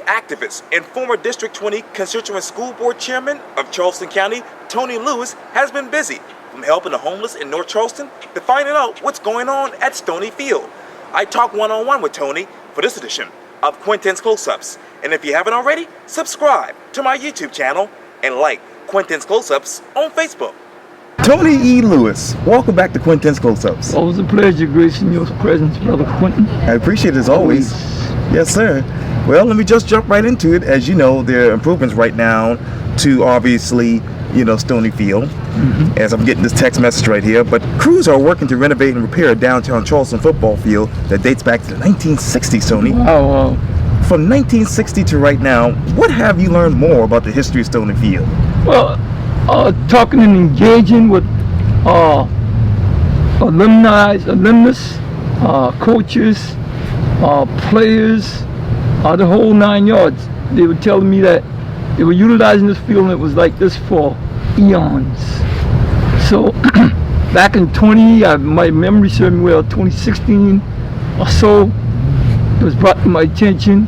activist and former District 20 Constituent School Board Chairman of Charleston County, Tony Lewis, has been busy, from helping the homeless in North Charleston to finding out what's going on at Stoney Field. I talked one-on-one with Tony for this edition of Quintin's Close-Ups. And if you haven't already, subscribe to my YouTube channel and like Quintin's Close-Ups on Facebook. Tony E. Lewis, welcome back to Quintin's Close-Ups. Always a pleasure gracing your presence, Brother Quintin. I appreciate it as always. Yes, sir. Well, let me just jump right into it. As you know, there are improvements right now to obviously, Stoney Field, as I'm getting this text message right here. But crews are working to renovate and repair a downtown Charleston football field that dates back to the 1960s, Tony. Wow. From 1960 to right now, what have you learned more about the history of Stoney Field? Well, talking and engaging with alumnus, coaches, players, the whole 9 yards. They were telling me that they were utilizing this field and it was like this for eons. So back in my memory serves me well, 2016 or so, it was brought to my attention,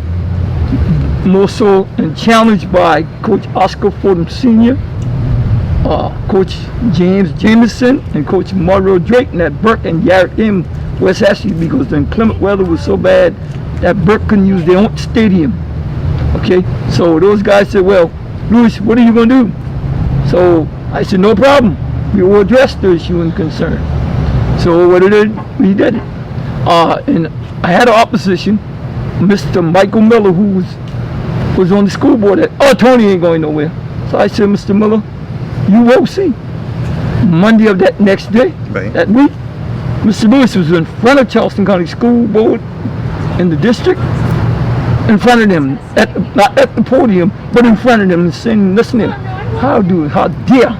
more so and challenged by Coach Oscar Fordham Sr., Coach James Jameson, and Coach Monroe Drake, and that Burke and Garrett M. West Ashley, because the inclement weather was so bad that Burke couldn't use their own stadium. Okay, so those guys said, well, Lewis, what are you going to do? So I said, no problem. We will address the issue and concern. So what we did it. And I had an opposition, Mr. Michael Miller, who was on the school board. Tony ain't going nowhere. So I said, Mr. Miller, you will see. Monday of that next day, that week, Mr. Lewis was in front of Charleston County School Board in the district, in front of them, not at the podium, but in front of them, and saying, listen here, how dare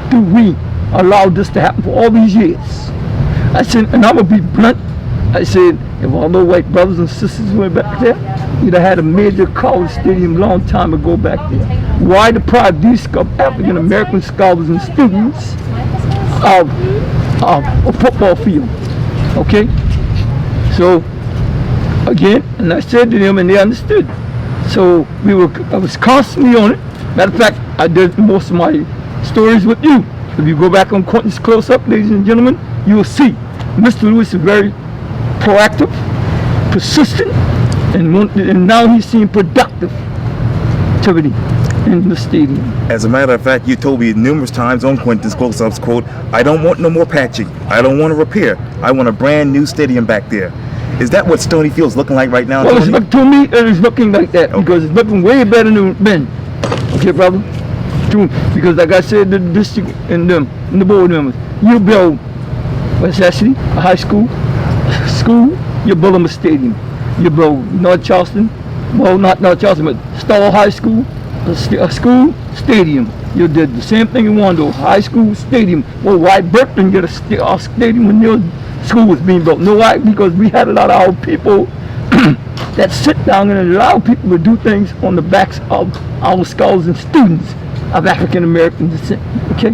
do we allow this to happen for all these years? I said, and I'm going to be blunt, I said, if all those white brothers and sisters went back there, you'd have had a major college stadium a long time ago back there. Why deprive these African American scholars and students of a football field? Okay? So, again, and I said to them and they understood. So I was constantly on it. Matter of fact, I did most of my stories with you. If you go back on Quintin's Close-Up, ladies and gentlemen, you will see Mr. Lewis is very proactive, persistent, and now he's seeing productive activity in the stadium. As a matter of fact, you told me numerous times on Quintin's Close-Ups, quote, I don't want no more patching. I don't want to repair. I want a brand new stadium back there. Is that what Stoney Field's looking like right now? Well, to me, it is looking like that, because it's looking way better than it's been. Okay, brother? Because like I said, the district and the board members, you build West Ashley, a high school, you build them a stadium. You build North Charleston, well, not North Charleston, but Stall High School, a school stadium. You did the same thing in Wando, high school stadium. Well, why Burke didn't get a stadium when your school was being built? No, why? Because we had a lot of our people that sit down and allow people to do things on the backs of our scholars and students of African American descent. Okay?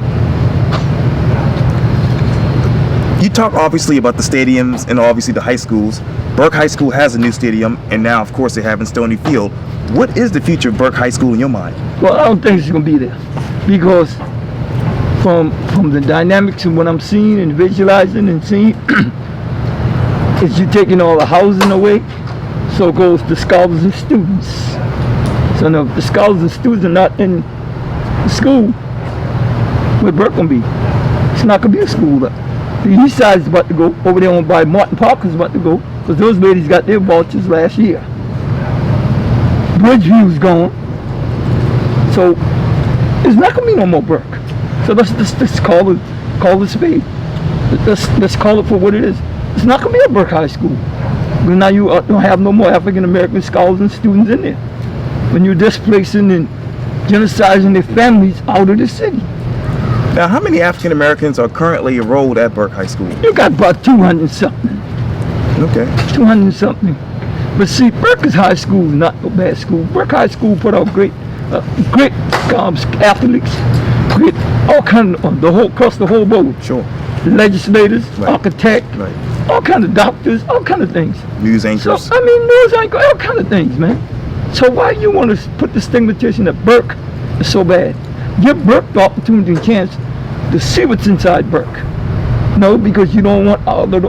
You talk obviously about the stadiums and obviously the high schools. Burke High School has a new stadium, and now, of course, they have in Stoney Field. What is the future of Burke High School in your mind? Well, I don't think it's going to be there, because from the dynamics of what I'm seeing and visualizing and seeing, is you're taking all the housing away, so goes the scholars and students. So now, if the scholars and students are not in the school, where Burke going to be? It's not going to be a school there. The east side is about to go, over there on by Martin Parker's about to go, because those ladies got their vouchers last year. Bridgeview's gone. So there's not going to be no more Burke. So let's call it spade. Let's call it for what it is. It's not going to be a Burke High School. Because now you don't have no more African American scholars and students in there. When you're displacing and genociding their families out of the city. Now, how many African Americans are currently enrolled at Burke High School? You got about 200 something. Okay. 200 something. But see, Burke High School is not no bad school. Burke High School put out great athletes, great all kind of across the whole board. Sure. Legislators, architects, all kind of doctors, all kind of things. News anchors. So, I mean, news anchors, all kind of things, man. So why you want to put the stigmatization that Burke is so bad? Give Burke the opportunity and chance to see what's inside Burke. No, because you don't want all the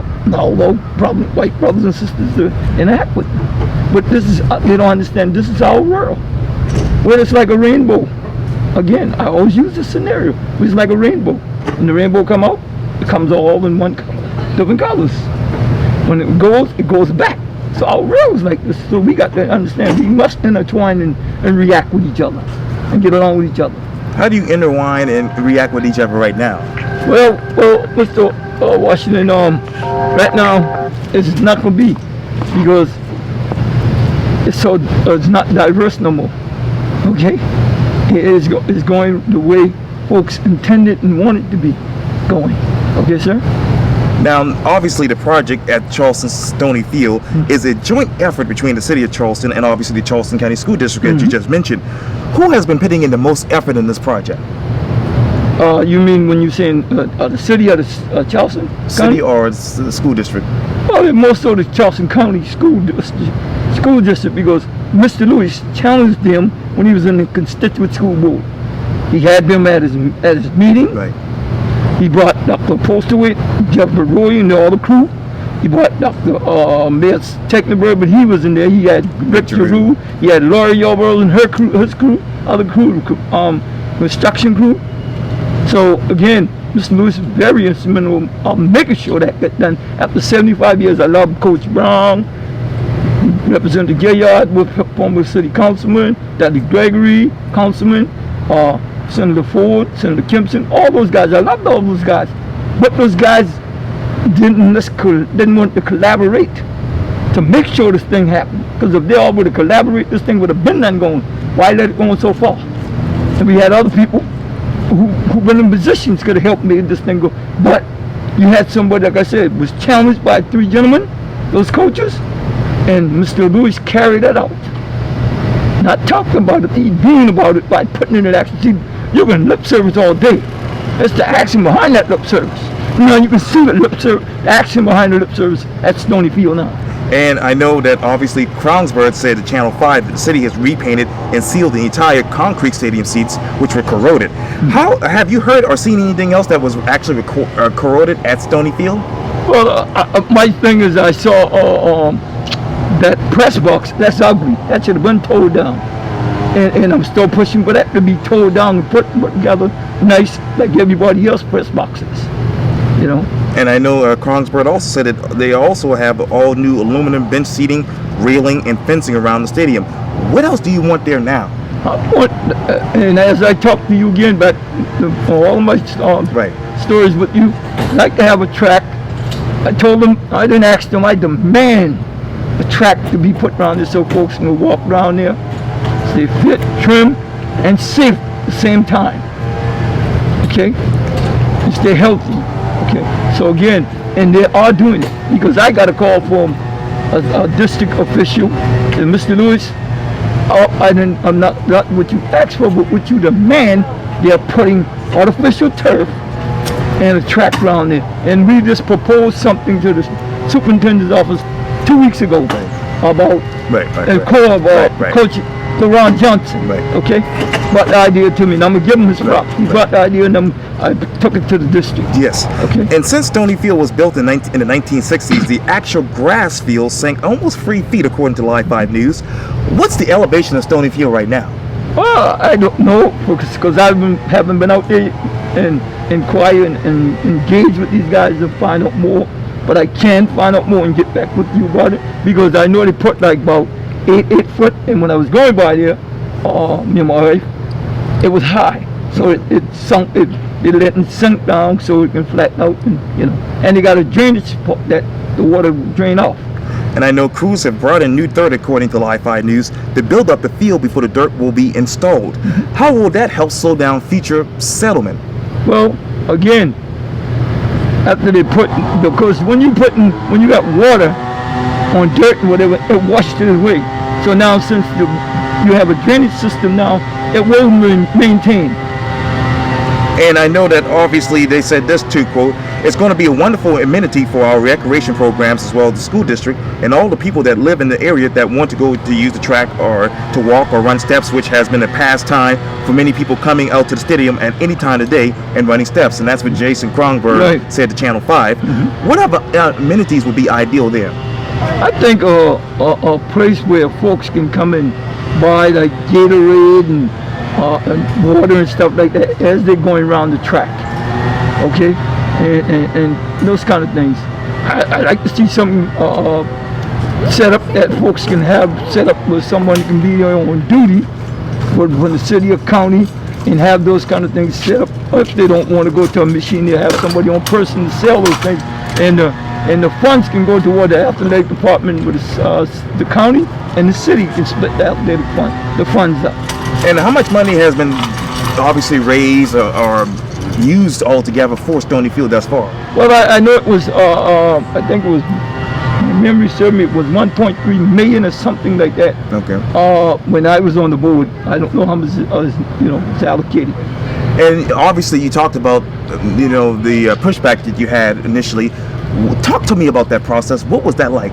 white brothers and sisters to interact with them. But this is, they don't understand, this is our world. Where it's like a rainbow. Again, I always use this scenario. It's like a rainbow. When the rainbow come out, it comes all in one color, different colors. When it goes back. So our world is like this. So we got to understand we must intertwine and react with each other and get along with each other. How do you intertwine and react with each other right now? Well, Mr. Washington, right now it's not going to be because it's not diverse no more. Okay, it's going the way folks intended and wanted to be going. Okay, sir. Now, obviously, the project at Charleston's Stoney Field is a joint effort between the city of Charleston and obviously the Charleston County School District, as you just mentioned. Who has been putting in the most effort in this project? You mean when you're saying the city or the Charleston County? City or the school district? Well, more so the Charleston County School District because Mr. Lewis challenged them when he was in the Constituent School Board. He had them at his meeting. Right. He brought Dr. Postaway, Jeff Roy, and all the crew. He brought Dr. Mayor Techniberg, but he was in there. He had Rick Giroux, he had Laurie Yarborough and his crew, other crew, construction crew. So again, Mr. Lewis is very instrumental in making sure that got done. After 75 years, I love Coach Brown, Representative Gaillard, with former city councilman, Dr. Gregory, councilman, Senator Ford, Senator Kempson, all those guys. I loved all those guys. But those guys didn't want to collaborate to make sure this thing happened. Because if they all would have collaborated, this thing would have been done going. Why let it go on so far? And we had other people who been in positions could have helped make this thing go. But you had somebody, like I said, was challenged by 3 gentlemen, those coaches, and Mr. Lewis carried that out. Not talking about it, he's doing about it by putting it in action. See, you're in lip service all day. That's the action behind that lip service. Now you can see the action behind the lip service at Stoney Field now. And I know that obviously Crownsburg said to Channel 5 that the city has repainted and sealed the entire concrete stadium seats, which were corroded. How have you heard or seen anything else that was actually corroded at Stoney Field? Well, my thing is I saw that press box. That's ugly. That should have been towed down. And I'm still pushing for that to be towed down and put together nice like everybody else press boxes. You know. And I know Crownsburg also said that they also have all new aluminum bench seating, railing, and fencing around the stadium. What else do you want there now? I want, and as I talk to you again back for all of my stories with you, I'd like to have a track. I told them, I didn't ask them, I demand a track to be put around there so folks can walk around there, stay fit, trim, and safe at the same time. Okay? And stay healthy. Okay, so again, and they are doing it because I got a call from a district official, and Mr. Lewis, I'm not what you asked for, but what you demand. They're putting artificial turf and a track around there, and we just proposed something to the superintendent's office 2 weeks ago about a call of Coach Ron Johnson. Okay, brought the idea to me, and I'm gonna give him his props. He brought the idea, and I took it to the district. Yes. Okay. And since Stoney Field was built in the 1960s, the actual grass field sank almost 3 feet, according to Live 5 News. What's the elevation of Stoney Field right now? Well, I don't know because I haven't been out there and inquire and engage with these guys to find out more. But I can find out more and get back with you about it because I know they put like about 8 foot, and when I was going by there, me and my wife, it was high, so it sunk. They let it sink down so it can flatten out, and they got a drainage that the water will drain off. And I know crews have brought in new dirt, according to Live 5 News, to build up the field before the dirt will be installed. How will that help slow down future settlement? Well, again, after they put, because when you got water on dirt and whatever, it washed it away. So now since you have a drainage system now, it will maintain. And I know that obviously they said this too, quote, it's going to be a wonderful amenity for our recreation programs as well as the school district and all the people that live in the area that want to go to use the track or to walk or run steps, which has been a pastime for many people coming out to the stadium at any time of the day and running steps. And that's what Jason Kronberg said to Channel 5. What other amenities would be ideal there? I think a place where folks can come and buy like Gatorade and water and stuff like that as they're going around the track, okay, and those kind of things. I like to see something set up that folks can have set up where someone can be on duty from the city or county and have those kind of things set up. If they don't want to go to a machine, they have somebody on person to sell those things, and the funds can go toward the athletic department with the county, and the city can split the athletic the funds up. And how much money has been obviously raised or used altogether for Stoney Field thus far? Well, I know it was, I think it was, my memory served me, it was 1.3 million or something like that. Okay. When I was on the board, I don't know how much was allocated. And obviously you talked about, the pushback that you had initially. Talk to me about that process. What was that like?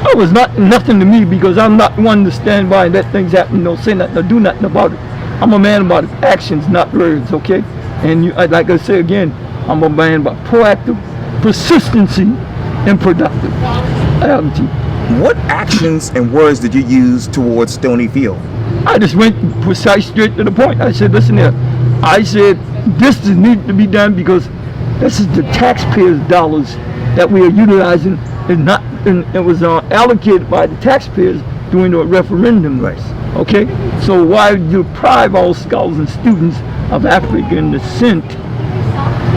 It was nothing to me because I'm not one to stand by and let things happen, don't say nothing or do nothing about it. I'm a man about actions, not words, okay? And like I say again, I'm a man about proactive persistency and productive attitude. What actions and words did you use towards Stoney Field? I just went precise straight to the point. I said, listen here, I said this needs to be done because this is the taxpayers' dollars that we are utilizing. It was allocated by the taxpayers during the referendum race. Okay, so why deprive all scholars and students of African descent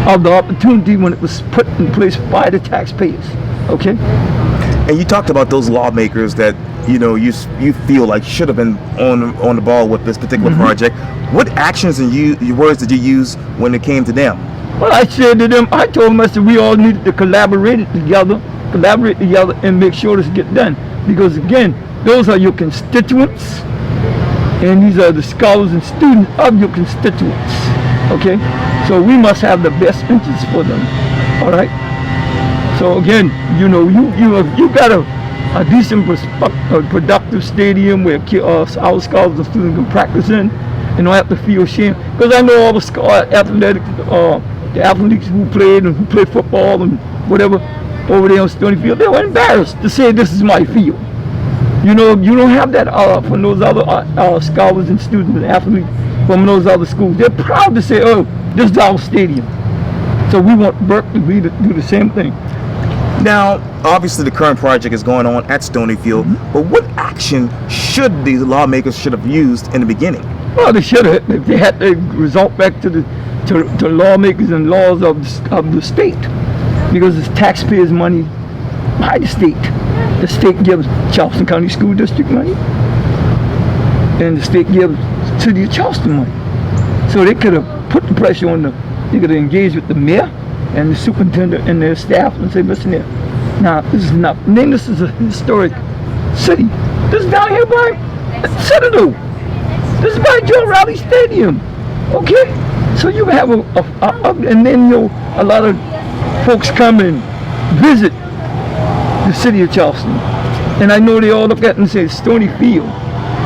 of the opportunity when it was put in place by the taxpayers? Okay. And you talked about those lawmakers that you feel like should have been on the ball with this particular project. What actions and words did you use when it came to them? Well, I said to them, I told them, I said we all needed to collaborate together and make sure this get done. Because again, those are your constituents, and these are the scholars and students of your constituents. Okay, so we must have the best interests for them. All right. So again, you got a decent, productive stadium where our scholars and students can practice in and don't have to feel shame. Because I know all the athletes who played and who play football and whatever over there on Stoney Field, they were embarrassed to say this is my field. You don't have that from those other scholars and students and athletes from those other schools. They're proud to say, oh, this is our stadium. So we want Burke to do the same thing. Now, obviously the current project is going on at Stoney Field, but what action should the lawmakers should have used in the beginning? Well, they should have. They had to resort back to the lawmakers and laws of the state, because it's taxpayers' money by the state. The state gives Charleston County School District money, and the state gives City of Charleston money. So they could have put the pressure on they could have engaged with the mayor and the superintendent and their staff and say, listen here, now this is enough. And then this is a historic city. This is down here by Citadel. This is by Joe Raleigh Stadium. Okay? So you have and then a lot of folks come and visit the city of Charleston. And I know they all look at it and say, Stoney Field.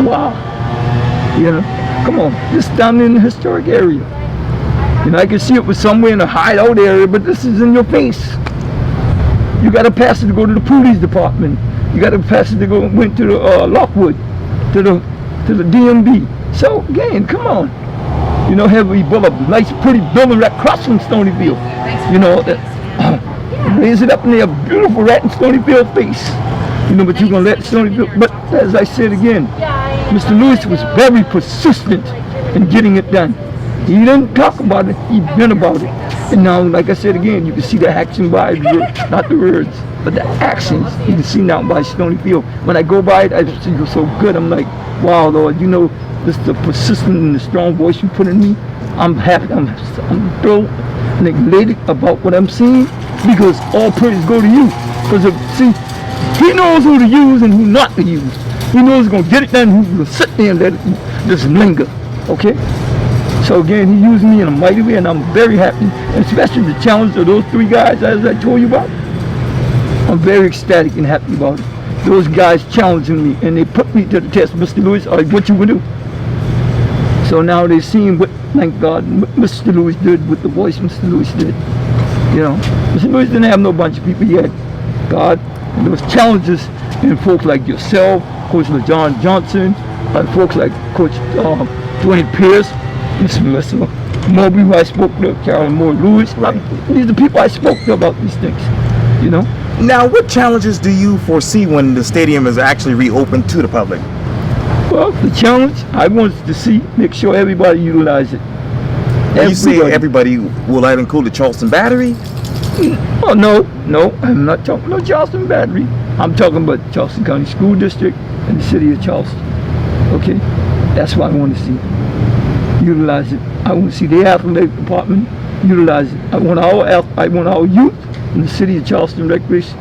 Wow. Come on, this is down in the historic area. I can see it was somewhere in a hideout area, but this is in your face. You got to pass it to go to the police department. You got to pass it to went to the Lockwood, to the DMV. So again, come on. We built a nice, pretty building right across from Stoney Field. Raise it up in there, beautiful right in Stoney Field face. But you're gonna let Stoney Field. But as I said again, Mr. Lewis was very persistent in getting it done. He didn't talk about it, he been about it. And now, like I said again, you can see the action by the words, not the words, but the actions you can see now by Stoney Field. When I go by it, I just feel so good. I'm like, wow, Lord, this is the persistent and the strong voice you put in me. I'm happy, I'm thrilled and elated about what I'm seeing, because all praise go to you. Because he knows who to use and who not to use. He knows he's going to get it done, who's going to sit there and let it just linger. Okay? So again, he used me in a mighty way, and I'm very happy, and especially the challenge of those 3 guys, as I told you about. I'm very ecstatic and happy about it. Those guys challenging me, and they put me to the test. Mr. Lewis, what you gonna do? So now they're seeing what, thank God, Mr. Lewis did, what the voice Mr. Lewis did. You know, Mr. Lewis didn't have no bunch of people yet. God, and those challenges, and folks like yourself, Coach LaJohn Johnson, and folks like Coach Dwayne Pierce, Miss Melissa Mobley, who I spoke to, Carolyn Moore Lewis. Right. These are the people I spoke to about these things, you know. Now, what challenges do you foresee when the stadium is actually reopened to the public? Well, the challenge I want to see, make sure everybody utilize it. When you say everybody, will that include the Charleston Battery? Oh, no, I'm not talking about Charleston Battery. I'm talking about Charleston County School District and the city of Charleston. Okay, that's what I want to see. Utilize it. I want to see the athletic department utilize it. I want our youth in the city of Charleston Recreation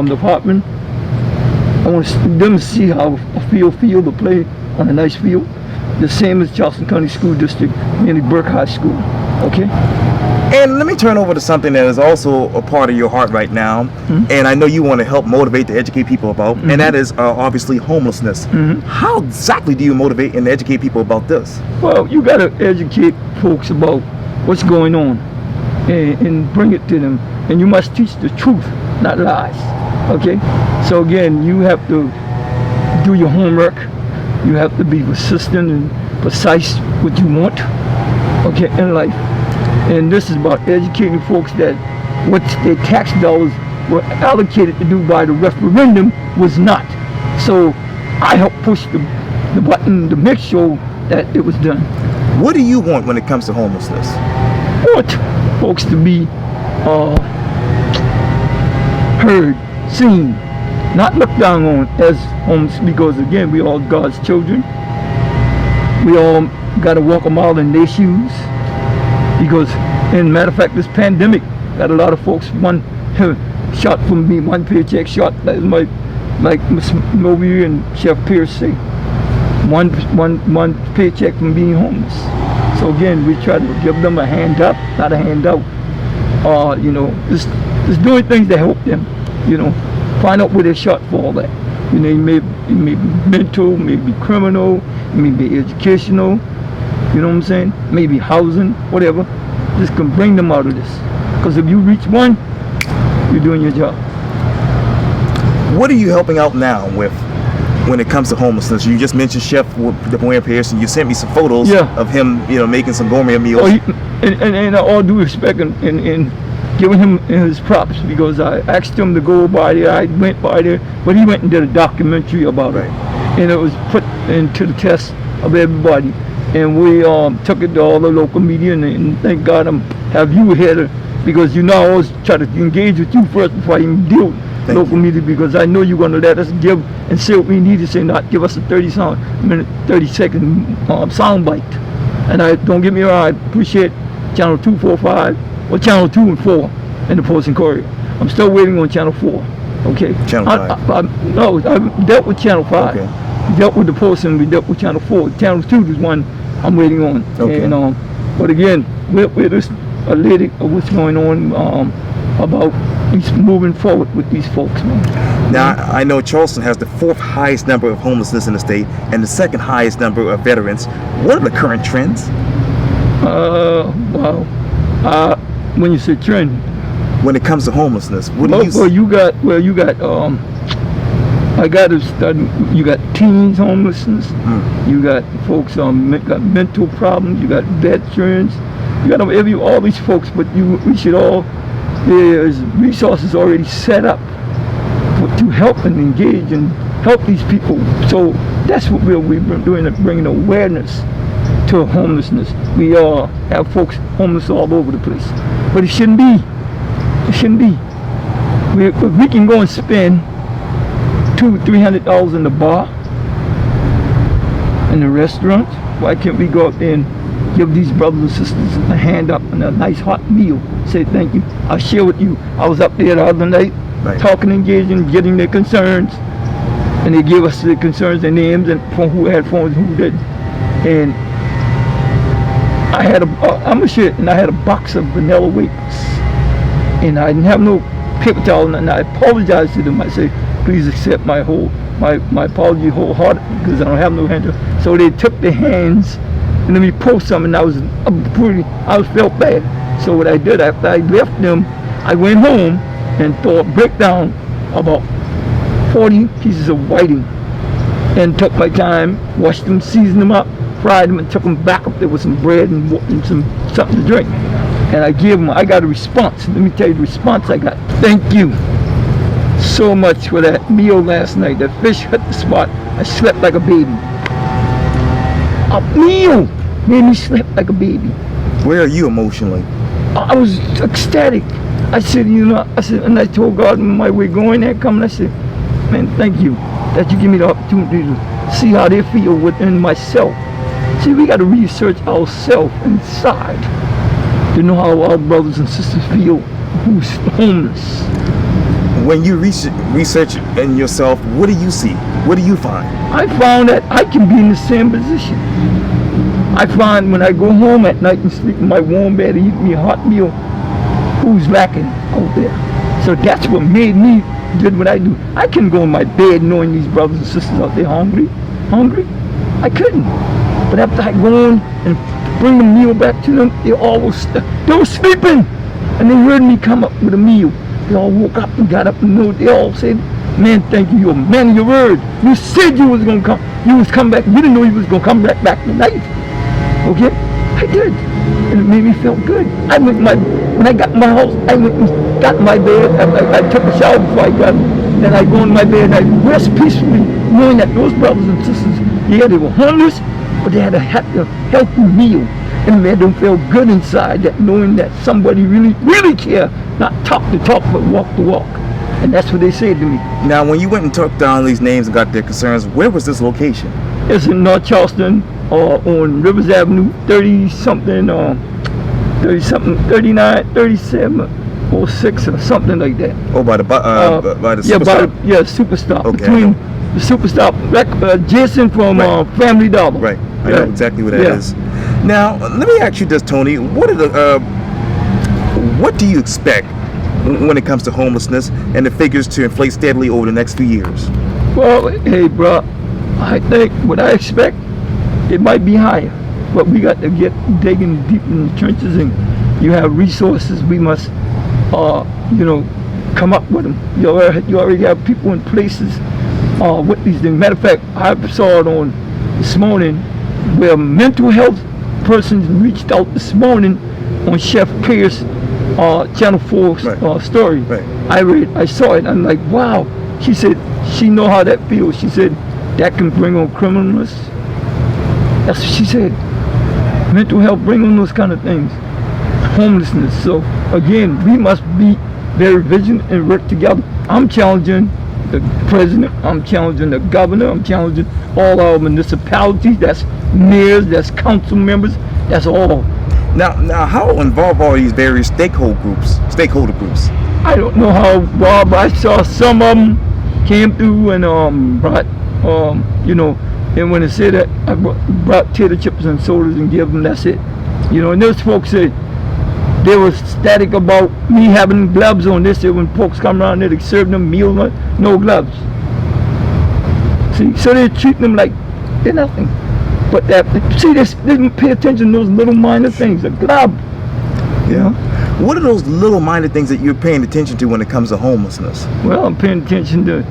department. I want them to see how a field to play on a nice field, the same as Charleston County School District, mainly Burke High School. Okay. And let me turn over to something that is also a part of your heart right now, and I know you want to help motivate to educate people about, and that is obviously homelessness. How exactly do you motivate and educate people about this? Well, you got to educate folks about what's going on and bring it to them, and you must teach the truth, not lies. Okay? So again, you have to do your homework. You have to be persistent and precise what you want, okay, in life. And this is about educating folks that what their tax dollars were allocated to do by the referendum was not. So I helped push the button to make sure that it was done. What do you want when it comes to homelessness? I want folks to be heard, seen, not looked down on as homeless, because again, we all God's children. We all got to walk a mile in their shoes. Because, in matter of fact, this pandemic got a lot of folks one shot from me, one paycheck shot, as like Miss Mobley and Chef Pierce say, one paycheck from being homeless. So again, we try to give them a hand up, not a handout. You know, just doing things to help them. You know, find out where they're shortfall at. You know, it may be mental, maybe criminal, it may be educational. You know what I'm saying? Maybe housing, whatever. Just can bring them out of this. Because if you reach one, you're doing your job. What are you helping out now with when it comes to homelessness? You just mentioned Chef Dwayne Pierce, and you sent me some photos of him, you know, making some gourmet meals. Oh, and all due respect and giving him his props, because I asked him to go by there. I went by there, but he went and did a documentary about it. And it was put into the test of everybody. And we took it to all the local media, and thank God I have you here, because you know I always try to engage with you first before I even deal with local media, because I know you're going to let us give and say what we need to say, not give us a 30-second sound bite. And don't get me wrong, I appreciate Channel 245, or Channel 2 and 4 in the Post and Courier. I'm still waiting on Channel 4, okay? Channel 5? No, I dealt with Channel 5. Okay. We dealt with the Post and we dealt with Channel 4. Channel 2 is one I'm waiting on. Okay. And, but again, we're just a lady of what's going on about moving forward with these folks, man. Now, I know Charleston has the 4th highest number of homelessness in the state and the 2nd highest number of veterans. What are the current trends? When you say trend, when it comes to homelessness, what do you see? I got to study. You got teens homelessness. You got folks got mental problems. You got veterans. You got all these folks. But we should all. There's resources already set up to help and engage and help these people. So that's what we've been doing, bringing awareness to homelessness. We have folks homeless all over the place, but it shouldn't be. It shouldn't be. We can go and spend $200-300 in the bar, in the restaurant. Why can't we go out there and give these brothers and sisters a hand up and a nice hot meal? Say thank you. I'll share with you. I was up there the other night, talking, engaging, getting their concerns, and they gave us their concerns, their names, and from who had phones, who didn't. And I had I had a box of vanilla wafers, and I didn't have no paper towel, and I apologized to them. I said, please accept my apology wholeheartedly, because I don't have no hand. So they took their hands and let me pour some, and I felt bad. So what I did, after I left them, I went home and break down about 40 pieces of whiting, and took my time, washed them, seasoned them up, fried them, and took them back up there with some bread and something to drink. And I got a response. Let me tell you the response I got. Thank you so much for that meal last night. That fish hit the spot. I slept like a baby. A meal made me sleep like a baby. Where are you emotionally? I was ecstatic. I said, and I told God on my way going there, coming, I said, man, thank you that you give me the opportunity to see how they feel within myself. See, we got to research ourselves inside to know how our brothers and sisters feel who's homeless. When you research in yourself, what do you see? What do you find? I found that I can be in the same position. I find when I go home at night and sleep in my warm bed and eat me a hot meal, who's lacking out there? So that's what made me do what I do. I couldn't go in my bed knowing these brothers and sisters out there hungry. I couldn't. But after I go in and bring the meal back to them, they were sleeping, and they heard me come up with a meal. They all woke up and got up and they all said, man, thank you, you're a man of your word. You said you was gonna come. You was come back. You didn't know you was gonna come back tonight. Okay? I did. And it made me feel good. When I got in my house, I went and got in my bed. I took a shower before I got in. Then I go in my bed and I rest peacefully, knowing that those brothers and sisters, yeah, they were homeless, but they had a healthy meal. And it made them feel good inside, that knowing that somebody really, really care, not talk the talk, but walk the walk. And that's what they said to me. Now, when you went and took down these names and got their concerns, where was this location? It's in North Charleston, on Rivers Avenue, 30-something, 39, 37, or 6, or something like that. Oh, by the Superstop? Superstop. Okay. Between the Superstop, Jason from Family Dollar. Right. I know exactly what that is. Now, let me ask you this, Tony. What do you expect when it comes to homelessness and the figures to inflate steadily over the next few years? Well, hey, bro, I think what I expect, it might be higher, but we got to get digging deep in the trenches, and you have resources. We must, come up with them. You already have people in places with these things. Matter of fact, I saw it on this morning where mental health persons reached out this morning on Chef Pierce Channel 4 story. Right. I saw it. I'm like, wow. She said she know how that feels. She said that can bring on criminalness. That's what she said. Mental health bring on those kind of things. Homelessness. So again, we must be very vigilant and work together. I'm challenging the president. I'm challenging the governor. I'm challenging all our municipalities. That's mayors. That's council members. That's all. Now, how involved are these various stakeholder groups? I don't know how, Bob. I saw some of them came through and brought, and when they said that, I brought tater chips and sodas and give them. That's it. And those folks said they were static about me having gloves on. They said when folks come around there, they serve them meals, no gloves. See, so they're treating them like they're nothing. But they didn't pay attention to those little minor things. A glove. Yeah. What are those little minor things that you're paying attention to when it comes to homelessness? Well, I'm paying attention to.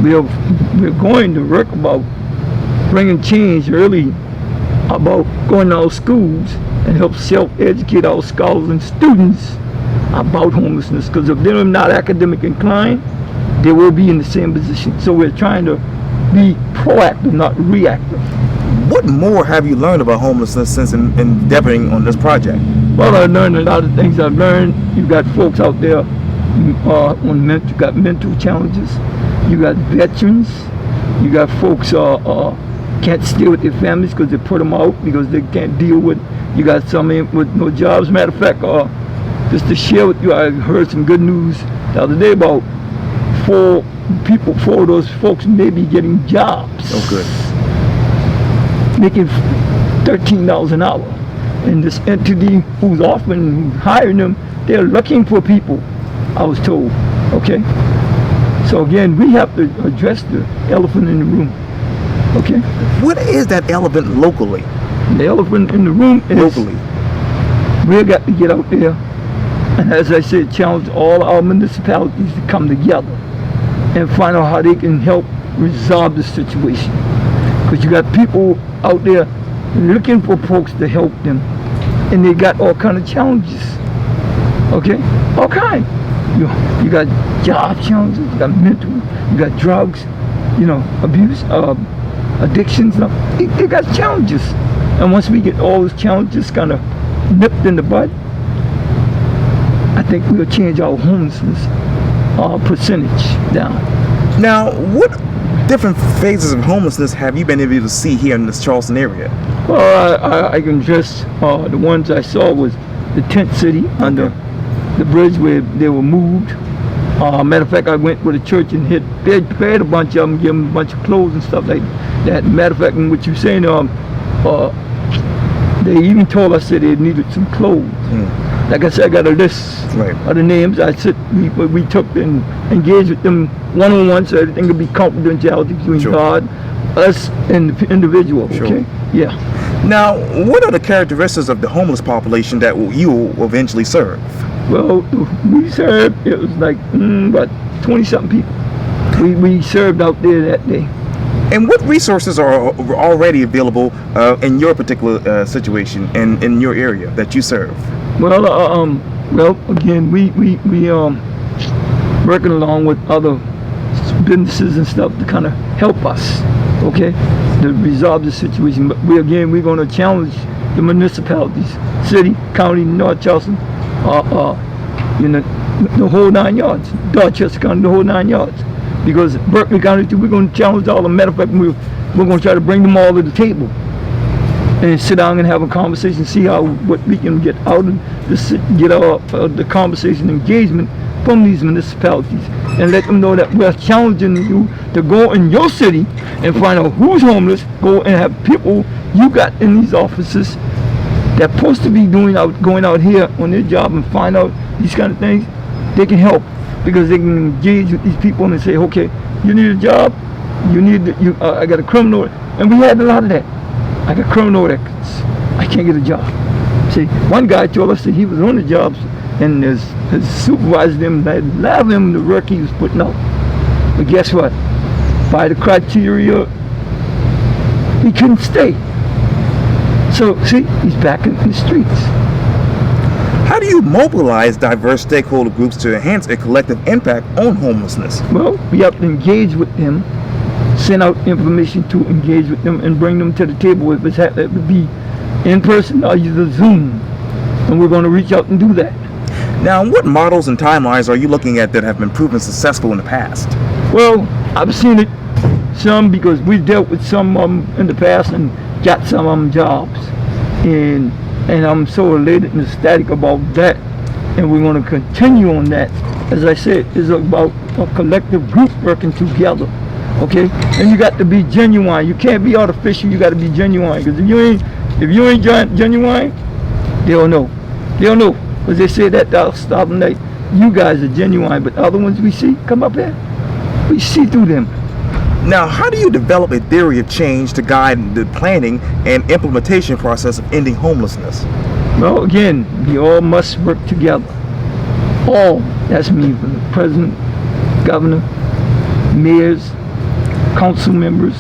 We're going to work about bringing change early, about going to our schools and help self-educate our scholars and students about homelessness. Because if they're not academic inclined, they will be in the same position. So we're trying to be proactive, not reactive. What more have you learned about homelessness since endeavoring on this project? Well, I learned a lot of things. I've learned you got folks out there you got mental challenges. You got veterans. You got folks can't stay with their families because they put them out because they can't deal with. You got some with no jobs. Matter of fact, just to share with you, I heard some good news the other day about 4 of those folks may be getting jobs. Oh, good. Making $13 an hour. And this entity who's offering, who's hiring them, they're looking for people, I was told, okay? So again, we have to address the elephant in the room, okay? What is that elephant locally? The elephant in the room is Locally. we've got to get out there and, as I said, challenge all our municipalities to come together and find out how they can help resolve the situation. Because you got people out there looking for folks to help them, and they got all kind of challenges, okay? All kind. You got job challenges, you got mental, you got drugs, abuse, addictions. They got challenges. And once we get all those challenges kind of nipped in the bud, I think we'll change our homelessness percentage down. Now, what different phases of homelessness have you been able to see here in this Charleston area? Well, I can just, the ones I saw was the tent city under the bridge where they were moved. Matter of fact, I went with a church and fed a bunch of them, give them a bunch of clothes and stuff like that. Matter of fact, in what you're saying, they even told us that they needed some clothes. Like I said, I got a list of the names. We took and engaged with them one-on-one so everything could be confidentiality between God, us, and the individual, okay? Yeah. Now, what are the characteristics of the homeless population that you will eventually serve? Well, we served, it was like about 20-something people. We served out there that day. And what resources are already available in your particular situation and in your area that you serve? Well, again, we working along with other businesses and stuff to kind of help us, okay, to resolve the situation. But we're going to challenge the municipalities, city, county, North Charleston, the whole 9 yards, Dorchester County, the whole 9 yards. Because Burke County too, we're going to challenge all of them. Matter of fact, we're going to try to bring them all to the table and sit down and have a conversation, see what we can get out of this, get the conversation engagement from these municipalities, and let them know that we're challenging you to go in your city and find out who's homeless, go and have people you got in these offices that supposed to be going out here on their job and find out these kind of things. They can help because they can engage with these people and say, okay, you need a job, I got a criminal, and we had a lot of that. I got criminal records. I can't get a job. See, one guy told us that he was on the jobs and his supervisor them had allowed him the work he was putting out. But guess what? By the criteria, he couldn't stay. So, see, he's back in the streets. How do you mobilize diverse stakeholder groups to enhance a collective impact on homelessness? Well, we have to engage with them, send out information to engage with them and bring them to the table. If it would be in person or either Zoom, and we're going to reach out and do that. Now, what models and timelines are you looking at that have been proven successful in the past? Well, I've seen it some because we dealt with some of them in the past and got some of them jobs, and I'm so elated and ecstatic about that, and we're going to continue on that. As I said, it's about a collective group working together, okay? And you got to be genuine. You can't be artificial. You got to be genuine, because if you ain't genuine, they'll know. They'll know, because they say that they'll stop them like, you guys are genuine, but other ones we see come up here, we see through them. Now, how do you develop a theory of change to guide the planning and implementation process of ending homelessness? Well, again, we all must work together. All, that's me, from the president, governor, mayors, council members,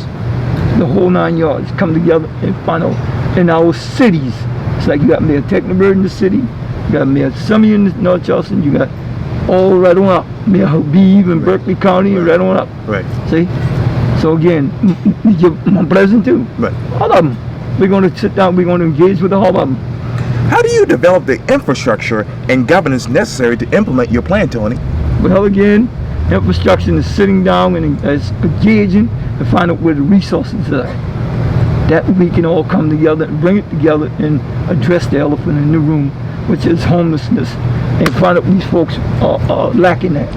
the whole 9 yards, come together and find out in our cities. It's like you got Mayor Tecklenburg in the city, you got Mayor Summey in North Charleston, you got all right on up, Mayor Habib in Berkeley County, and right on up. Right. See? So again, my president too. Right. All of them. We're going to sit down, we're going to engage with all of them. How do you develop the infrastructure and governance necessary to implement your plan, Tony? Well, again, infrastructure is sitting down and engaging to find out where the resources are. That we can all come together and bring it together and address the elephant in the room, which is homelessness, and find out these folks are lacking that.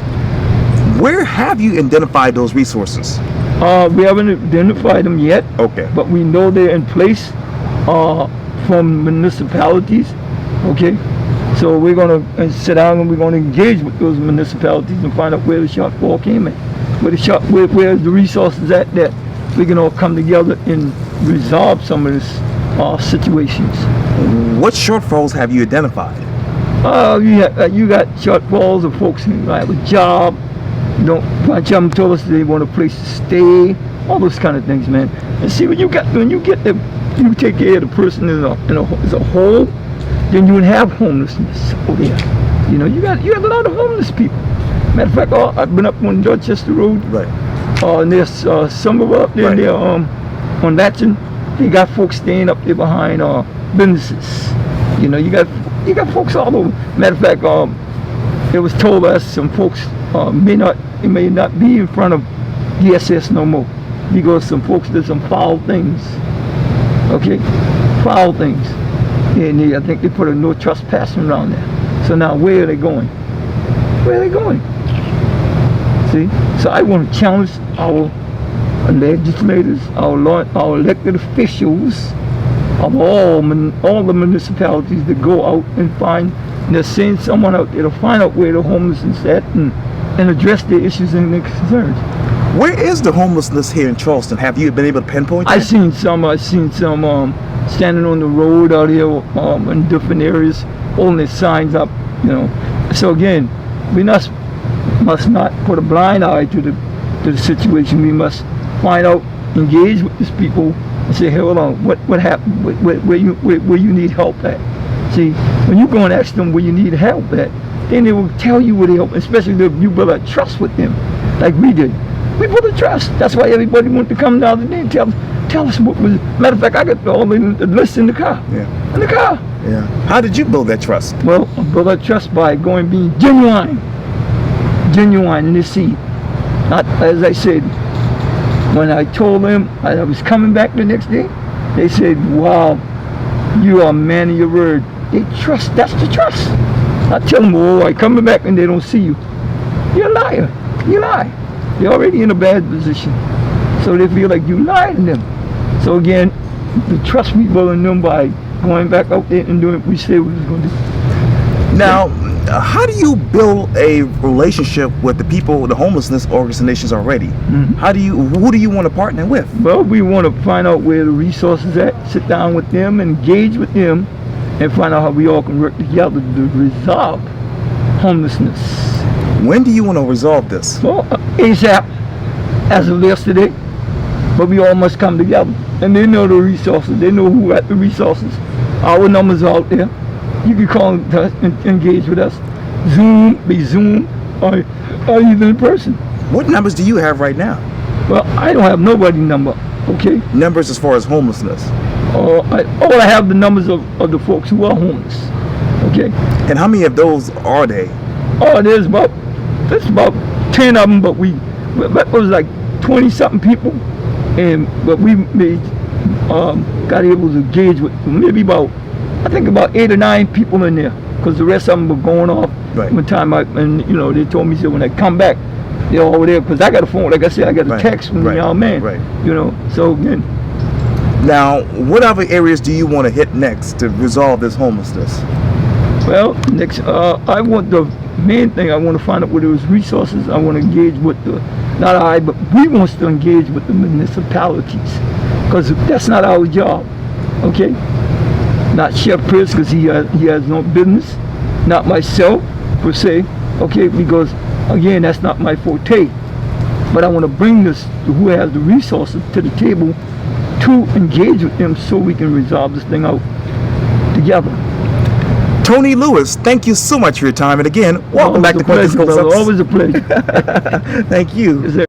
Where have you identified those resources? We haven't identified them yet. Okay. But we know they're in place. from municipalities. Okay, so we're going to sit down and we're going to engage with those municipalities and find out where the shortfall came in, where's the resources at that we can all come together and resolve some of these situations. What shortfalls have you identified? You got shortfalls of folks who have a job. Don't bunch of them told us they want a place to stay. All those kind of things, man. And see, when you get them, you take care of the person as a whole, then you would have homelessness over there. You know, you got a lot of homeless people. Matter of fact, I've been up on Dorchester Road. Right. And there's some of up there, right. there on Latchin. They got folks staying up there behind businesses. You know, you got folks all over. Matter of fact, it was told us some folks may not be in front of DSS no more because some folks did some foul things. Okay, foul things, and I think they put a no trespassing around there. So now where are they going? Where are they going? See, so I want to challenge our legislators, our elected officials of all the municipalities to go out and find, and they're sending someone out there to find out where the homelessness is at and address their issues and their concerns. Where is the homelessness here in Charleston? Have you been able to pinpoint that? I've seen some standing on the road out here in different areas, holding their signs up, you know. So again, we must not put a blind eye to the situation. We must find out, engage with these people and say, hey, hold on, what happened? Where you need help at? See, when you go and ask them where you need help at, then they will tell you where they help, especially if you build a trust with them, like we did. We built a trust. That's why everybody wanted to come down today and tell us what was. Matter of fact, I got all the lists in the car. Yeah. In the car. Yeah. How did you build that trust? Well, I built that trust by being genuine in this seat. Not, as I said, when I told them I was coming back the next day, they said, wow, you are a man of your word. They trust, that's the trust. I tell them, oh, I coming back and they don't see you. You're a liar, you lie. You're already in a bad position. So they feel like you lied to them. So again, the trust we build in them by going back out there and doing what we said we was going to do. Now, how do you build a relationship with the people, the homelessness organizations already? Mm-hmm. Who do you want to partner with? Well, we want to find out where the resources at, sit down with them, engage with them, and find out how we all can work together to resolve homelessness. When do you want to resolve this? Well, ASAP, as of yesterday, but we all must come together. And they know the resources, they know who got the resources. Our numbers are out there. You can call and engage with us. Zoom, or even in person. What numbers do you have right now? Well, I don't have nobody's number, okay? Numbers as far as homelessness? I have the numbers of the folks who are homeless, okay? And how many of those are they? Oh, there's about 10 of them, but it was like 20-something people, but we got able to engage with maybe about 8 or 9 people in there, because the rest of them were going off. Right. One time, they told me, so when I come back, they're over there, because I got a phone, like I said, I got a text from the young man. Right. You know, so again. Now, what other areas do you want to hit next to resolve this homelessness? Well, next, I want the main thing, I want to find out where those resources. I want to engage with but we want to engage with the municipalities, because that's not our job, okay? Not Chef Pierce, because he has no business. Not myself, per se, okay? Because, again, that's not my forte. But I want to bring this to who has the resources to the table to engage with them so we can resolve this thing out together. Tony Lewis, thank you so much for your time. And again, welcome back to Quintin. Always a pleasure. Thank you.